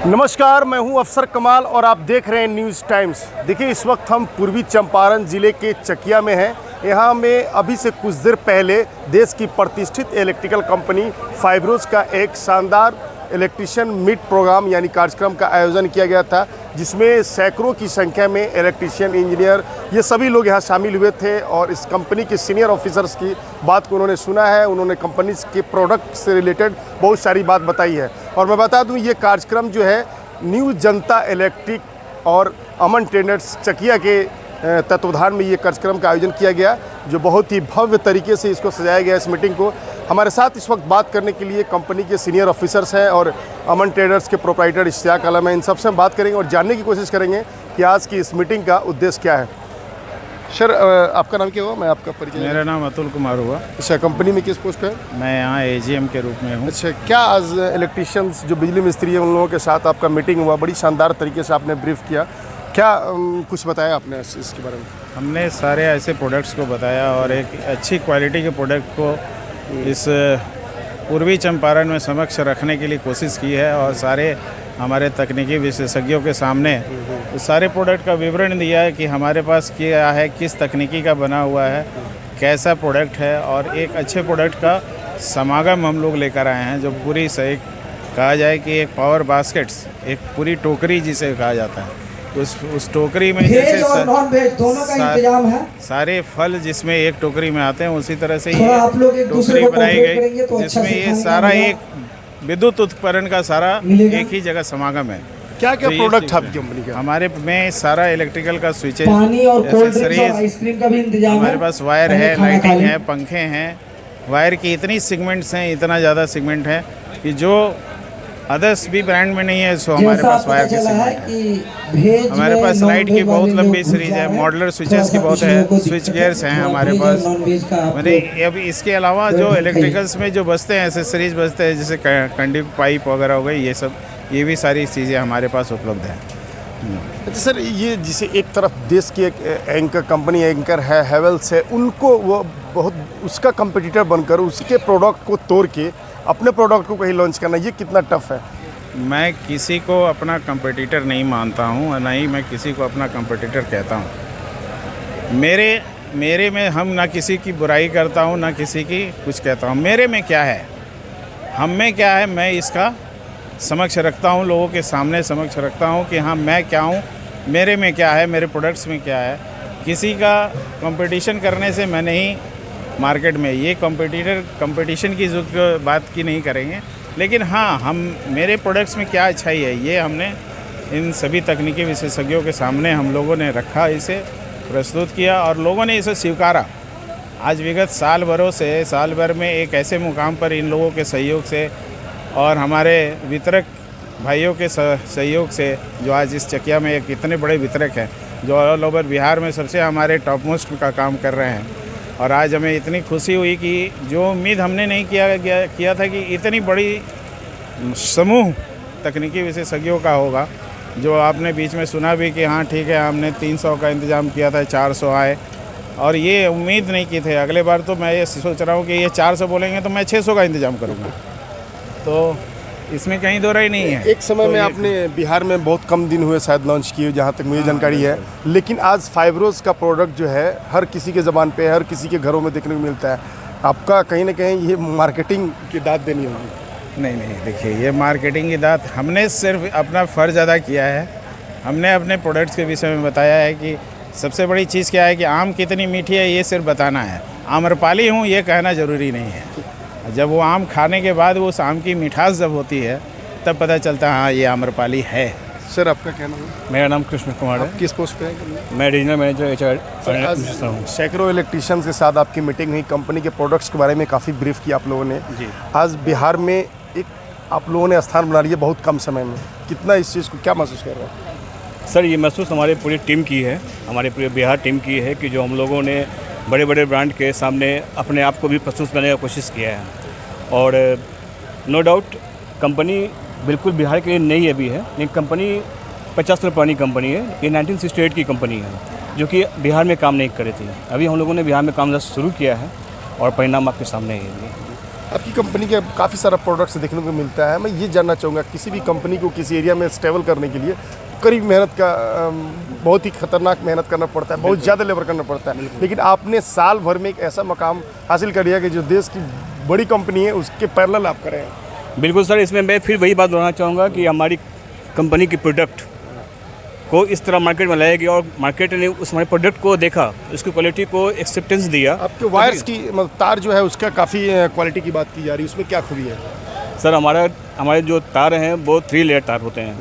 नमस्कार, मैं हूं अफसर कमाल और आप देख रहे हैं न्यूज़ टाइम्स। देखिए, इस वक्त हम पूर्वी चंपारण ज़िले के चकिया में हैं। यहाँ में अभी से कुछ देर पहले देश की प्रतिष्ठित इलेक्ट्रिकल कंपनी फाइब्रोस का एक शानदार इलेक्ट्रिशियन मीट प्रोग्राम यानी कार्यक्रम का आयोजन किया गया था, जिसमें सैकड़ों की संख्या में इलेक्ट्रिशियन, इंजीनियर, ये सभी लोग यहाँ शामिल हुए थे और इस कंपनी के सीनियर ऑफिसर्स की बात को उन्होंने सुना है। उन्होंने कंपनी के प्रोडक्ट से रिलेटेड बहुत सारी बात बताई है। और मैं बता दूं, ये कार्यक्रम जो है न्यू जनता इलेक्ट्रिक और अमन ट्रेडर्स चकिया के तत्वाधान में ये कार्यक्रम का आयोजन किया गया, जो बहुत ही भव्य तरीके से इसको सजाया गया। इस मीटिंग को हमारे साथ इस वक्त बात करने के लिए कंपनी के सीनियर ऑफिसर्स हैं और अमन ट्रेडर्स के प्रोप्राइटर इश्तियाक आलम हैं। इन सबसे हम बात करेंगे और जानने की कोशिश करेंगे कि आज की इस मीटिंग का उद्देश्य क्या है। सर, आपका नाम क्या हुआ? मैं आपका परिचय। मेरा नाम अतुल कुमार हुआ। अच्छा, कंपनी में किस पोस्ट पे है? मैं यहाँ एजीएम के रूप में हूँ। अच्छा, क्या आज इलेक्ट्रिशियंस जो बिजली मिस्त्री हैं उन लोगों के साथ आपका मीटिंग हुआ? बड़ी शानदार तरीके से आपने ब्रीफ किया। क्या कुछ बताया आपने इसके बारे में? हमने सारे ऐसे प्रोडक्ट्स को बताया और एक अच्छी क्वालिटी के प्रोडक्ट को इस पूर्वी चंपारण में समक्ष रखने के लिए कोशिश की है और सारे हमारे तकनीकी विशेषज्ञों के सामने सारे प्रोडक्ट का विवरण दिया है कि हमारे पास क्या है, किस तकनीकी का बना हुआ है, कैसा प्रोडक्ट है। और एक अच्छे प्रोडक्ट का समागम हम लोग लेकर आए हैं, जो पूरी सही कहा जाए कि एक पावर बास्केट्स, एक पूरी टोकरी जिसे कहा जाता है, उस टोकरी में जैसे और नॉन वेज दोनों का इंतजाम है। सारे फल जिसमें एक टोकरी में आते हैं, उसी तरह से ये आप लोग एक दूसरे को बनाई गई, तो जिसमें ये सारा एक विद्युत उपकरण का सारा एक ही जगह समागम है। क्या क्या प्रोडक्ट है आपकी कंपनी का? हमारे में सारा इलेक्ट्रिकल का स्विचेज, पानी और कोल्ड ड्रिंक्स और आइसक्रीम का भी इंतजाम है। हमारे पास वायर है, लाइटिंग है, पंखे हैं। वायर की इतनी सेगमेंट्स हैं, इतना ज़्यादा सेगमेंट है कि जो अदर्स भी ब्रांड में नहीं है, सो हमारे पास वायर की सेगमेंट है। हमारे पास लाइट की बहुत लंबी सीरीज है, मॉडलर स्विचेस की बहुत है, स्विच गियर्स हैं हमारे पास। मैंने अब इसके अलावा जो इलेक्ट्रिकल्स में जो बचते हैं, एसेसरीज बचते हैं, जैसे कंडी पाइप वगैरह हो गई, ये भी सारी चीज़ें हमारे पास उपलब्ध हैं। अच्छा सर, ये जिसे एक तरफ देश की एक एंकर कंपनी एंकर है, हेवेल्स है, उनको वो बहुत उसका कंपटीटर बनकर उसके प्रोडक्ट को तोड़ के अपने प्रोडक्ट को कहीं लॉन्च करना, ये कितना टफ है? मैं किसी को अपना कंपटीटर नहीं मानता हूँ और ना ही मैं किसी को अपना कंपटीटर कहता हूँ। मेरे में हम ना किसी की बुराई करता हूँ, ना किसी की कुछ कहता हूँ। मेरे में क्या है, हम में क्या है, मैं इसका समक्ष रखता हूँ, लोगों के सामने समक्ष रखता हूँ कि हाँ मैं क्या हूँ, मेरे में क्या है, मेरे प्रोडक्ट्स में क्या है। किसी का कंपटीशन करने से मैं नहीं मार्केट में ये कंपटीशन की जो बात की नहीं करेंगे, लेकिन हाँ हम मेरे प्रोडक्ट्स में क्या अच्छाई है ये हमने इन सभी तकनीकी विशेषज्ञों के सामने हम लोगों ने रखा, इसे प्रस्तुत किया और लोगों ने इसे स्वीकारा। आज विगत साल भर में एक ऐसे मुकाम पर इन लोगों के सहयोग से और हमारे वितरक भाइयों के सहयोग से, जो आज इस चकिया में एक इतने बड़े वितरक हैं जो ऑल ओवर बिहार में सबसे हमारे टॉप मोस्ट का काम कर रहे हैं, और आज हमें इतनी खुशी हुई कि जो उम्मीद हमने नहीं किया था कि इतनी बड़ी समूह तकनीकी विशेषज्ञों का होगा। जो आपने बीच में सुना भी कि हाँ ठीक है, हमने 300 का इंतज़ाम किया था, 400 आए, और ये उम्मीद नहीं की थे। अगले बार तो मैं ये सोच रहा हूँ कि ये 400 बोलेंगे तो मैं 600 का इंतज़ाम करूँगा, तो इसमें कहीं दो राय नहीं है। एक समय में आपने बिहार में बहुत कम दिन हुए शायद लॉन्च किए, जहाँ तक मुझे जानकारी है, लेकिन आज फाइब्रोस का प्रोडक्ट जो है हर किसी के ज़बान पे, हर किसी के घरों में देखने को मिलता है। आपका कहीं ना कहीं ये मार्केटिंग की दाद देनी होगी। नहीं, देखिए ये मार्केटिंग की दाद, हमने सिर्फ अपना फ़र्ज़ अदा किया है। हमने अपने प्रोडक्ट्स के विषय में बताया है कि सबसे बड़ी चीज़ क्या है कि आम कितनी मीठी है ये सिर्फ बताना है। आम्रपाली हूँ ये कहना ज़रूरी नहीं है। जब वो आम खाने के बाद वो उस आम की मिठास जब होती है तब पता चलता है हाँ ये आम्रपाली है। सर, आपका क्या नाम है? मेरा नाम कृष्ण कुमार है। किस पोस्ट पे है? मैं रीजनल मैनेजर HR हूँ। सैकड़ों इलेक्ट्रिशियंस के साथ आपकी मीटिंग हुई, कंपनी के प्रोडक्ट्स के बारे में काफ़ी ब्रीफ किया आप लोगों ने जी। आज बिहार में एक आप लोगों ने स्थान बना लिया बहुत कम समय में, कितना इस चीज़ को क्या महसूस कर रहे हैं? सर, ये महसूस हमारे पूरी टीम की है, हमारे पूरे बिहार टीम की है कि जो हम लोगों ने बड़े बड़े ब्रांड के सामने अपने आप को भी प्रस्तुत करने का कोशिश किया है। और नो डाउट कंपनी बिल्कुल बिहार के लिए नई अभी है, लेकिन कंपनी 50 साल पुरानी कंपनी है। ये 1968 की कंपनी है जो कि बिहार में काम नहीं कर रही थी। अभी हम लोगों ने बिहार में काम शुरू किया है और परिणाम आपके सामने है। आपकी कंपनी के काफ़ी सारा प्रोडक्ट्स देखने को मिलता है। मैं ये जानना चाहूँगा, किसी भी कंपनी को किसी एरिया में स्टेबल करने के लिए करीब मेहनत का बहुत ही खतरनाक मेहनत करना पड़ता है, बहुत ज़्यादा लेबर करना पड़ता है, लेकिन आपने साल भर में एक ऐसा मकाम हासिल कर लिया कि जो देश की बड़ी कंपनी है उसके पैरेलल आप करें। बिल्कुल सर, इसमें मैं फिर वही बात दोहराना चाहूँगा कि हमारी कंपनी की प्रोडक्ट को इस तरह मार्केट में लाया गया और मार्केट ने उस हमारे प्रोडक्ट को देखा, उसकी क्वालिटी को एक्सेप्टेंस दिया। आपके वायर्स की मतलब तार जो है उसका काफ़ी क्वालिटी की बात की जा रही है, उसमें क्या खूबी है? सर हमारे जो तार हैं वो 3 लेयर तार होते हैं।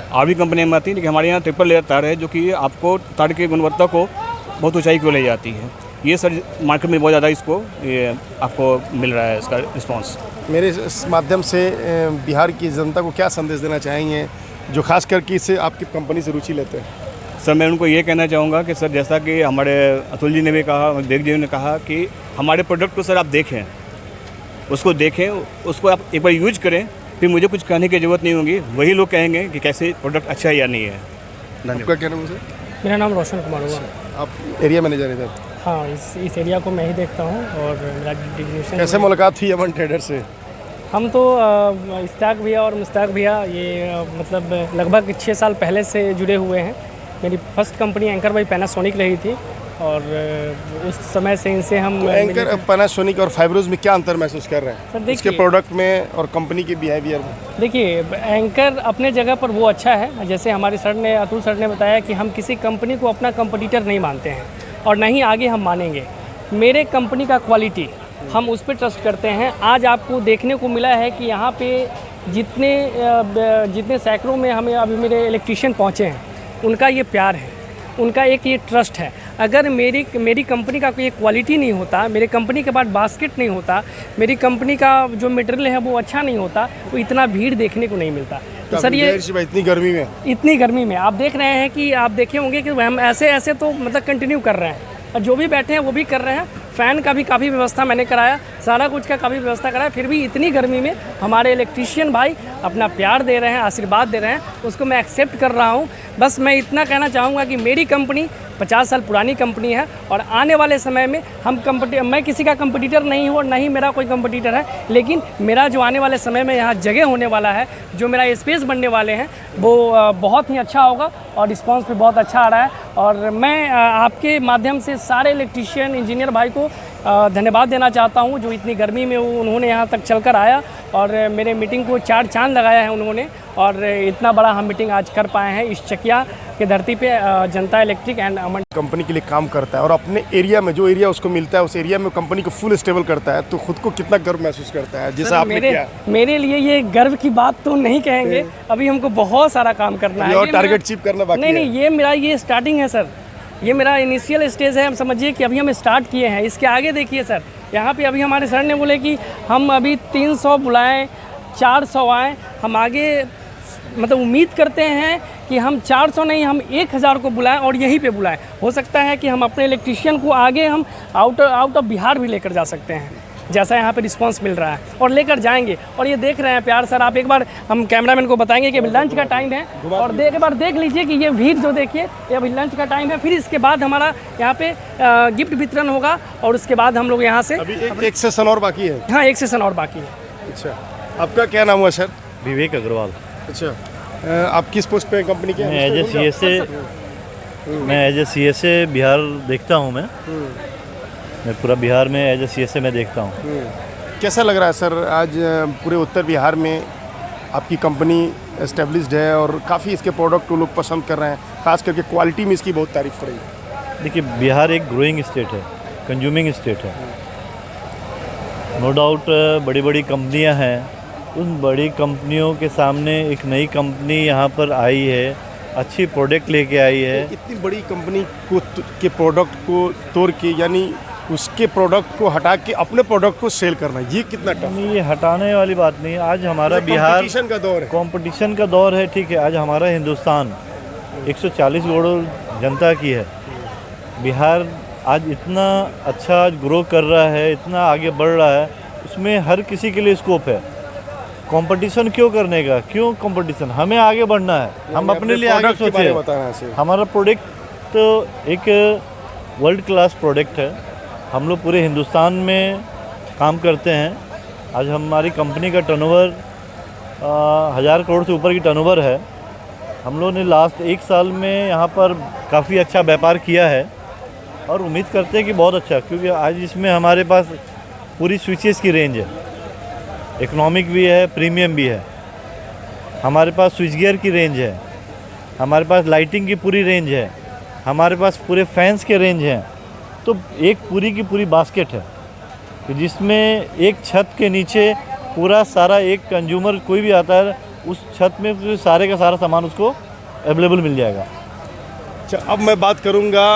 और भी कंपनी में आती है, लेकिन हमारे यहाँ ट्रिपल लेयर तार है जो कि आपको तार की गुणवत्ता को बहुत ऊंचाई को ले जाती है। ये सर मार्केट में बहुत ज़्यादा इसको ये आपको मिल रहा है इसका रिस्पांस। मेरे इस माध्यम से बिहार की जनता को क्या संदेश देना चाहेंगे जो खास करके इससे आपकी कंपनी से रुचि लेते हैं? सर मैं उनको ये कहना चाहूँगा कि सर जैसा कि हमारे अतुल जी ने भी कहा, देव जी ने कहा कि हमारे प्रोडक्ट को सर आप देखें, उसको देखें, उसको आप एक बार यूज करें, फिर मुझे कुछ कहने की ज़रूरत नहीं होगी, वही लोग कहेंगे कि कैसे प्रोडक्ट अच्छा है या नहीं है। आपका क्या नाम है सर? मेरा नाम रोशन कुमार हुआ। आप एरिया मैनेजर इधर? हाँ, इस एरिया को मैं ही देखता हूँ और मेरा डिग्नेशन। कैसे मुलाकात हुई अमन ट्रेडर से? हम तो इस्ताक भैया और मुस्ताक भैया ये मतलब लगभग 6 साल पहले से जुड़े हुए हैं। मेरी first company anchor by Panasonic रही थी और उस समय से इनसे हम तो एंकर, पैनासोनिक और फाइब्रोज में क्या अंतर महसूस कर रहे हैं सर? देखिए, इसके प्रोडक्ट में और कंपनी के बिहेवियर में। देखिए, एंकर अपने जगह पर वो अच्छा है, जैसे हमारे सर ने, अतुल सर ने बताया कि हम किसी कंपनी को अपना कंपटीटर नहीं मानते हैं और नहीं आगे हम मानेंगे। मेरे कंपनी का क्वालिटी हम उस पर ट्रस्ट करते हैं। आज आपको देखने को मिला है कि यहाँ पे जितने सैकड़ों में हमें अभी मेरे इलेक्ट्रीशियन पहुँचे हैं, उनका ये प्यार है, उनका एक ये ट्रस्ट है। अगर मेरी कंपनी का कोई क्वालिटी नहीं होता, मेरे कंपनी के बाद बास्केट नहीं होता, मेरी कंपनी का जो मटेरियल है वो अच्छा नहीं होता, तो इतना भीड़ देखने को नहीं मिलता। तो सर ये इतनी गर्मी में आप देख रहे हैं कि आप देखे होंगे कि हम ऐसे तो मतलब कंटिन्यू कर रहे हैं और जो भी बैठे हैं वो भी कर रहे हैं। फ़ैन का भी काफ़ी व्यवस्था मैंने कराया, सारा कुछ का काफ़ी व्यवस्था कराया, फिर भी इतनी गर्मी में हमारे इलेक्ट्रीशियन भाई अपना प्यार दे रहे हैं, आशीर्वाद दे रहे हैं, उसको मैं एक्सेप्ट कर रहा हूं। बस मैं इतना कहना चाहूँगा कि मेरी कंपनी 50 साल पुरानी कंपनी है और आने वाले समय में मैं किसी का कंपटीटर नहीं हूँ और नहीं मेरा कोई कंपटीटर है, लेकिन मेरा जो आने वाले समय में यहाँ जगह होने वाला है, जो मेरा स्पेस बनने वाले हैं, वो बहुत ही अच्छा होगा और रिस्पांस भी बहुत अच्छा आ रहा है। और मैं आपके माध्यम से सारे इलेक्ट्रीशियन इंजीनियर भाई को धन्यवाद देना चाहता हूं, जो इतनी गर्मी में उन्होंने यहाँ तक चलकर आया और मेरे मीटिंग को 4 चांद लगाया है उन्होंने, और इतना बड़ा हम मीटिंग आज कर पाए हैं इस चकिया के धरती पे। जनता इलेक्ट्रिक एंड अमन कंपनी के लिए काम करता है और अपने एरिया में जो एरिया उसको मिलता है उस एरिया में कंपनी को फुल स्टेबल करता है, तो खुद को कितना गर्व महसूस करता है जैसा आपने किया? मेरे लिए ये गर्व की बात तो नहीं कहेंगे, अभी हमको बहुत सारा काम करना है और टारगेट अचीव करना बाकी है। नहीं, ये स्टार्टिंग है सर, ये मेरा इनिशियल स्टेज है। हम समझिए कि अभी हम स्टार्ट किए हैं, इसके आगे देखिए सर, यहाँ पे अभी हमारे सर ने बोले कि हम अभी 300 बुलाएं, 400 आएँ, हम आगे मतलब उम्मीद करते हैं कि हम 400 नहीं, हम 1000 को बुलाएं और यहीं पे बुलाएं। हो सकता है कि हम अपने इलेक्ट्रीशियन को आगे हम आउट ऑफ बिहार भी लेकर जा सकते हैं, जैसा यहाँ पे रिस्पांस मिल रहा है, और लेकर जाएंगे। और ये देख रहे हैं प्यार सर, आप एक बार हम कैमरामैन को बताएंगे कि अभी लंच का टाइम है, और एक बार देख लीजिए कि ये भीड़ जो देखिए, ये अभी लंच का टाइम है। फिर इसके बाद हमारा यहाँ पे गिफ्ट वितरण होगा और उसके बाद हम लोग यहाँ से अभी एक सेशन और बाकी है। हाँ, एक सेशन और बाकी है। अच्छा, आपका क्या नाम हुआ सर? विवेक अग्रवाल। अच्छा, आप किस पोस्ट पे कंपनी के? मैं एज ए CSA बिहार देखता हूँ। मैं पूरा बिहार में एज ए CSA में देखता हूँ। कैसा लग रहा है सर, आज पूरे उत्तर बिहार में आपकी कंपनी एस्टेब्लिश्ड है और काफ़ी इसके प्रोडक्ट को लोग पसंद कर रहे हैं, खास करके क्वालिटी में इसकी बहुत तारीफ हो रही है? देखिए, बिहार एक ग्रोइंग स्टेट है, कंज्यूमिंग स्टेट है। नो डाउट बड़ी बड़ी कंपनियां हैं, उन बड़ी कंपनियों के सामने एक नई कंपनी यहाँ पर आई है, अच्छी प्रोडक्ट लेके आई है। इतनी बड़ी कंपनी को के प्रोडक्ट को तोड़ के, यानी उसके प्रोडक्ट को हटा के अपने प्रोडक्ट को सेल करना, ये कितना टफ है? ये हटाने वाली बात नहीं है। आज हमारा बिहार कंपटीशन का दौर है, कंपटीशन का दौर है, ठीक है। आज हमारा हिंदुस्तान 140 करोड़ जनता की है। बिहार आज इतना अच्छा ग्रो कर रहा है, इतना आगे बढ़ रहा है, उसमें हर किसी के लिए स्कोप है। कंपटीशन क्यों करने का? क्यों कंपटीशन? हमें आगे बढ़ना है, हम अपने लिए आगे सोचें। हमारा प्रोडक्ट तो एक वर्ल्ड क्लास प्रोडक्ट है। हम लोग पूरे हिंदुस्तान में काम करते हैं आज हमारी कंपनी का टर्नओवर 1000 करोड़ से ऊपर की टर्नओवर है। हम लोगों ने लास्ट 1 साल में यहाँ पर काफ़ी अच्छा व्यापार किया है और उम्मीद करते हैं कि बहुत अच्छा, क्योंकि आज इसमें हमारे पास पूरी स्विचेस की रेंज है, इकोनॉमिक भी है, प्रीमियम भी है। हमारे पास स्विच गियर की रेंज है, हमारे पास लाइटिंग की पूरी रेंज है, हमारे पास पूरे फैंस के रेंज हैं। तो एक पूरी की पूरी बास्केट है कि जिसमें एक छत के नीचे पूरा सारा एक कंज्यूमर कोई भी आता है उस छत में सारे का सारा सामान उसको अवेलेबल मिल जाएगा। अच्छा, अब मैं बात करूंगा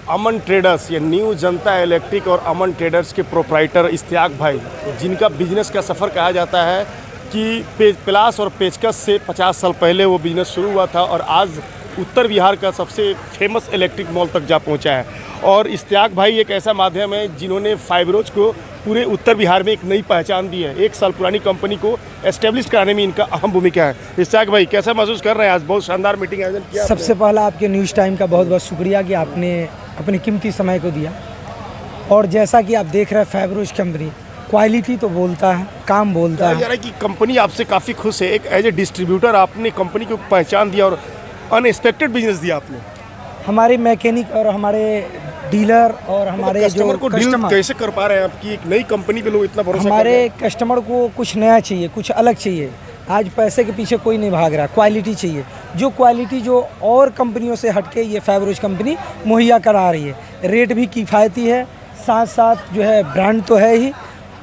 अमन ट्रेडर्स, ये न्यू जनता इलेक्ट्रिक और अमन ट्रेडर्स के प्रोप्राइटर इश्तियाक भाई, जिनका बिजनेस का सफ़र कहा जाता है कि प्लास और पेचकस से 50 साल पहले वो बिज़नेस शुरू हुआ था और आज उत्तर बिहार का सबसे फेमस इलेक्ट्रिक मॉल तक जा पहुंचा है। और इश्तियाक भाई एक ऐसा माध्यम है जिन्होंने फाइबरोज को पूरे उत्तर बिहार में एक नई पहचान दी है। 1 साल पुरानी कंपनी को एस्टेब्लिश कराने में इनका अहम भूमिका है। इश्तियाक भाई, कैसा महसूस कर रहे हैं? आज बहुत शानदार मीटिंग आयोजन किया। सबसे पहला आपके न्यूज़ टाइम का बहुत बहुत शुक्रिया कि आपने अपने कीमती समय को दिया। और जैसा कि आप देख रहे हैं, फाइबरोज कंपनी क्वालिटी तो बोलता है, काम बोलता है। कि कंपनी आपसे काफ़ी खुश है। एक एज ए डिस्ट्रीब्यूटर आपने कंपनी को पहचान दिया और अनएक्सपेक्टेड बिजनेस दिया आपने। हमारे मैकेनिक और हमारे डीलर और हमारे कस्टमर जो को डील कैसे कर पा रहे हैं आपकी एक नई कंपनी पे लोग इतना भरोसा कर रहे हमारे हैं? कस्टमर को कुछ नया चाहिए, कुछ अलग चाहिए। आज पैसे के पीछे कोई नहीं भाग रहा, क्वालिटी चाहिए। जो क्वालिटी जो और कंपनियों से हटके ये फाइबरोज कंपनी मुहैया करा रही है। रेट भी किफ़ायती है, साथ साथ जो है ब्रांड तो है ही।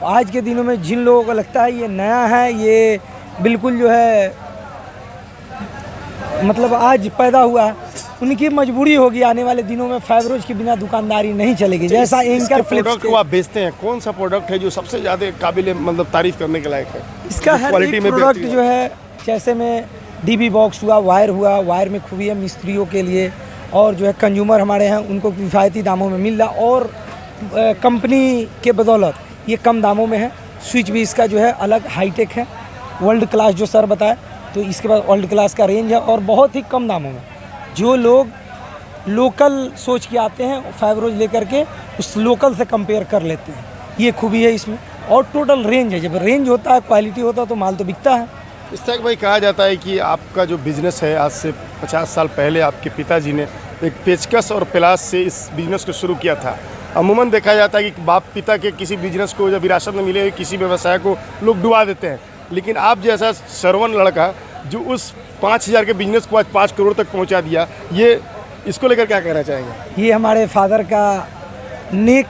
आज के दिनों में जिन लोगों को लगता है ये नया है, ये बिल्कुल जो है मतलब आज पैदा हुआ है, उनकी मजबूरी होगी। आने वाले दिनों में फाइबरोज के बिना दुकानदारी नहीं चलेगी। जैसा एंकर प्रोडक्ट को आप बेचते हैं, कौन सा प्रोडक्ट है जो सबसे ज़्यादा काबिल मतलब तारीफ करने के लायक है? इसका हर एक प्रोडक्ट जो है, जैसे में डीबी बॉक्स हुआ, वायर में खूबी है मिस्त्रियों के लिए, और जो है कंज्यूमर हमारे हैं उनको किफ़ायती दामों में मिल रहा। और कंपनी के बदौलत ये कम दामों में है। स्विच भी इसका जो है अलग हाईटेक है, वर्ल्ड क्लास जो सर बताए, तो इसके बाद वर्ल्ड क्लास का रेंज है और बहुत ही कम दामों में। जो लोग लोकल सोच के आते हैं फाइबरोज लेकर के उस लोकल से कंपेयर कर लेते हैं, ये खूबी है इसमें। और टोटल रेंज है, जब रेंज होता है, क्वालिटी होता है, तो माल तो बिकता है। इश्तियाक भाई, कहा जाता है कि आपका जो बिज़नेस है आज से 50 साल पहले आपके पिताजी ने एक पेचकस और प्लास से इस बिज़नेस को शुरू किया था। अमूमन देखा जाता है कि बाप पिता के किसी बिजनेस को जब विरासत में मिले, किसी व्यवसाय को लोग डुबा देते हैं, लेकिन आप जैसा सरवन लड़का जो उस 5000 के बिजनेस को आज 5 करोड़ तक पहुंचा दिया, ये इसको लेकर क्या कहना चाहेंगे? ये हमारे फादर का नेक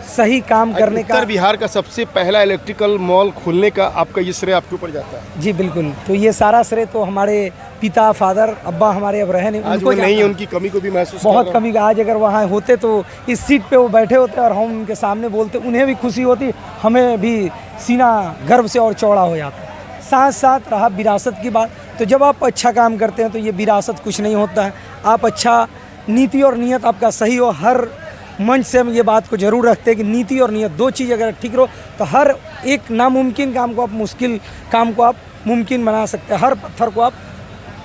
सही काम करने का। उत्तर बिहार का सबसे पहला इलेक्ट्रिकल मॉल खोलने का आपका ये श्रेय आपके ऊपर जाता है। जी बिल्कुल, तो ये सारा श्रेय तो हमारे पिता, फादर, अब्बा हमारे अब रहे नहीं, उनको नहीं, उनकी कमी को भी महसूस बहुत कमी का। आज अगर वहाँ होते तो इस सीट पे वो बैठे होते और हम उनके सामने बोलते, उन्हें भी खुशी होती, हमें भी सीना गर्व से और चौड़ा हो जाता। साथ साथ रहा विरासत की बात, तो जब आप अच्छा काम करते हैं तो ये विरासत कुछ नहीं होता है। आप अच्छा नीति और नियत आपका सही हो, हर मंच से हम ये बात को जरूर रखते हैं कि नीति और नियत 2 चीज़ अगर ठीक रहो तो हर एक नामुमकिन काम को आप, मुश्किल काम को आप मुमकिन बना सकते हैं। हर पत्थर को आप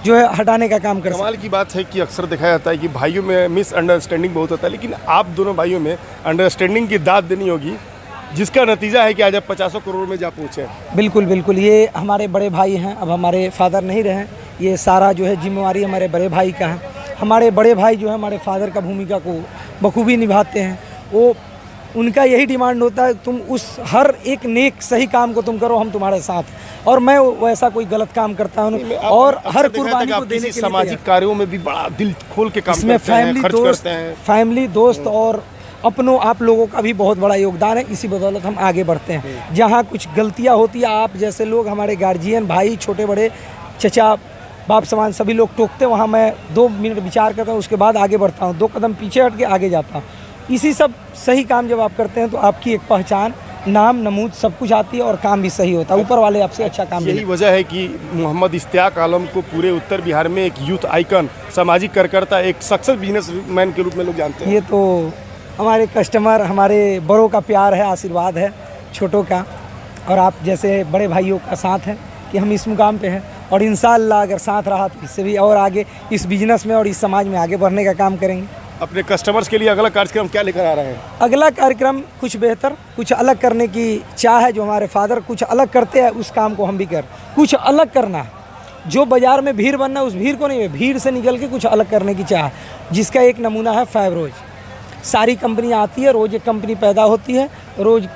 जो है हटाने का काम कर सकते हैं। कमाल की बात है कि अक्सर देखा जाता है कि भाइयों में मिसअंडरस्टैंडिंग बहुत होता है, लेकिन आप दोनों भाइयों में अंडरस्टैंडिंग की दाद देनी होगी, जिसका नतीजा है कि आज आप 50 करोड़ में जा पहुँचे। बिल्कुल बिल्कुल, ये हमारे बड़े भाई हैं, अब हमारे फादर नहीं रहे। ये सारा जो है जिम्मेवारी हमारे बड़े भाई का है। हमारे बड़े भाई जो है हमारे फादर का भूमिका को बखूबी निभाते हैं। वो उनका यही डिमांड होता है, तुम उस हर एक नेक सही काम को तुम करो, हम तुम्हारे साथ। और मैं वैसा कोई गलत काम करता हूँ और हर कुर्बानी को देने के लिए सामाजिक कार्यों में भी बड़ा दिल खोल के काम इसमें करते हैं, खर्च करते हैं। फैमिली, दोस्त और अपनों आप लोगों का भी बहुत बड़ा योगदान है। इसी बदौलत हम आगे बढ़ते हैं। जहाँ कुछ गलतियाँ होती है, आप जैसे लोग, हमारे गार्जियन, भाई, छोटे बड़े, चचा, बाप समान सभी लोग टोकते, वहाँ मैं 2 मिनट विचार करता हूँ, उसके बाद आगे बढ़ता हूँ, 2 कदम पीछे हट के आगे जाता हूँ। इसी सब सही काम जब आप करते हैं तो आपकी एक पहचान, नाम, नमूद सब कुछ आती है और काम भी सही होता है। ऊपर वाले आपसे अच्छा काम। यही वजह है कि मोहम्मद इश्तियाक आलम को पूरे उत्तर बिहार में एक यूथ आइकन, सामाजिक कार्यकर्ता, एक सक्सेस बिजनेसमैन के रूप में लोग जानते हैं। ये तो हमारे कस्टमर, हमारे बड़ों का प्यार है, आशीर्वाद है छोटों का, और आप जैसे बड़े भाइयों का साथ है कि हम इस मुकाम पे हैं। और इंशाअल्लाह अगर साथ रहा तो इससे भी और आगे इस बिज़नेस में और इस समाज में आगे बढ़ने का काम करेंगे। अपने कस्टमर्स के लिए अगला कार्यक्रम क्या लेकर आ रहे हैं? अगला कार्यक्रम कुछ बेहतर, कुछ अलग करने की चाह है। जो हमारे फादर कुछ अलग करते हैं उस काम को हम भी कर, कुछ अलग करना है। जो बाज़ार में भीड़ बनना है उस भीड़ को नहीं है, भीड़ से निकल के कुछ अलग करने की चाह, जिसका एक नमूना है फैबरोज। सारी कंपनियाँ आती है, रोज़ एक कंपनी पैदा होती है, रोज़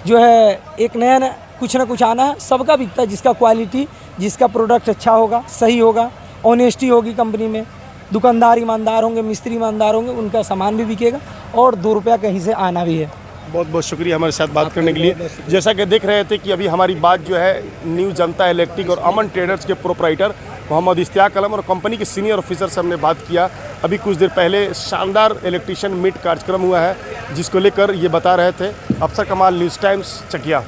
जो है एक नया कुछ ना कुछ आना है। सबका बिकता है, जिसका क्वालिटी, जिसका प्रोडक्ट अच्छा होगा, सही होगा, ऑनेस्टी होगी कंपनी में, दुकानदार ईमानदार होंगे, मिस्त्री ईमानदार होंगे, उनका सामान भी बिकेगा और 2 रुपया कहीं से आना भी है। बहुत बहुत शुक्रिया हमारे साथ बात करने के लिए। जैसा कि देख रहे थे कि अभी हमारी बात जो है न्यू जनता इलेक्ट्रिक और अमन ट्रेडर्स के प्रोपराइटर मोहम्मद इश्तियाक आलम और कंपनी के सीनियर ऑफिसर से हमने बात किया। अभी कुछ देर पहले शानदार इलेक्ट्रिशियन मीट कार्यक्रम हुआ है, जिसको लेकर ये बता रहे थे। अफसर कमाल, न्यूज़ टाइम्स, चकिया।